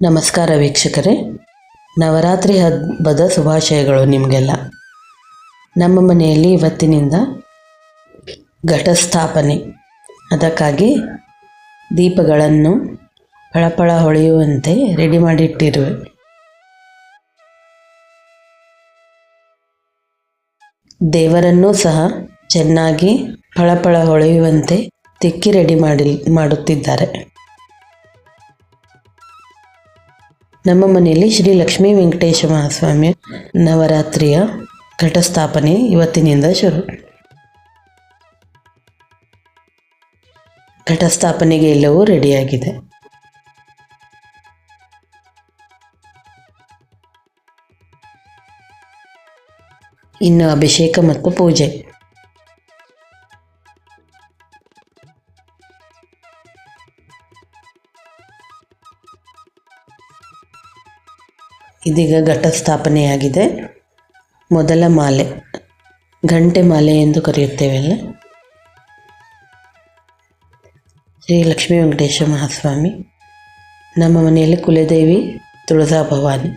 ನಮಸ್ಕಾರ ವೀಕ್ಷಕರೇ, ನವರಾತ್ರಿ ಹಬ್ಬದ ಶುಭಾಶಯಗಳು ನಿಮಗೆಲ್ಲ. ನಮ್ಮ ಮನೆಯಲ್ಲಿ ಇವತ್ತಿನಿಂದ ಘಟಸ್ಥಾಪನೆ, ಅದಕ್ಕಾಗಿ ದೀಪಗಳನ್ನು ಫಳಫಳ ಹೊಳೆಯುವಂತೆ ರೆಡಿ ಮಾಡಿಟ್ಟಿರುವೆ. ದೇವರನ್ನೂ ಸಹ ಚೆನ್ನಾಗಿ ಫಳಫಳ ಹೊಳೆಯುವಂತೆ ತಿಕ್ಕಿ ರೆಡಿ ಮಾಡುತ್ತಿದ್ದಾರೆ. ನಮ್ಮ ಮನೆಯಲ್ಲಿ ಶ್ರೀ ಲಕ್ಷ್ಮೀ ವೆಂಕಟೇಶ ಮಹಾಸ್ವಾಮಿ ನವರಾತ್ರಿಯ ಘಟಸ್ಥಾಪನೆ ಇವತ್ತಿನಿಂದ ಶುರು. ಘಟಸ್ಥಾಪನೆಗೆ ಎಲ್ಲವೂ ರೆಡಿಯಾಗಿದೆ. ಇನ್ನು ಅಭಿಷೇಕ ಮತ್ತು ಪೂಜೆ. ಇದೀಗ ಘಟಸ್ಥಾಪನೆಯಾಗಿದೆ. ಮೊದಲ ಮಾಲೆ, ಗಂಟೆ ಮಾಲೆ ಎಂದು ಕರೆಯುತ್ತೇವಲ್ಲ, ಶ್ರೀ ಲಕ್ಷ್ಮೀ ವೆಂಕಟೇಶ ಮಹಾಸ್ವಾಮಿ. ನಮ್ಮ ಮನೆಯಲ್ಲಿ ಕುಲದೇವಿ ತುಳಜಾ ಭವಾನಿ.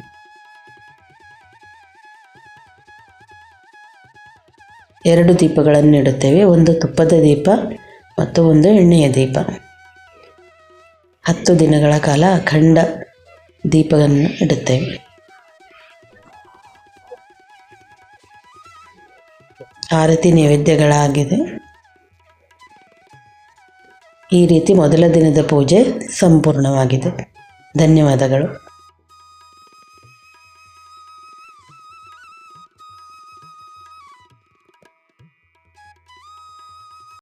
ಎರಡು ದೀಪಗಳನ್ನು ಇಡುತ್ತೇವೆ, ಒಂದು ತುಪ್ಪದ ದೀಪ ಮತ್ತು ಒಂದು ಎಣ್ಣೆಯ ದೀಪ. 10 ದಿನಗಳ ಕಾಲ ಅಖಂಡ ದೀಪವನ್ನು ಇಡುತ್ತೇವೆ. ಆರತಿ ನೈವೇದ್ಯಗಳಾಗಿದೆ. ಈ ರೀತಿ ಮೊದಲ ದಿನದ ಪೂಜೆ ಸಂಪೂರ್ಣವಾಗಿದೆ. ಧನ್ಯವಾದಗಳು.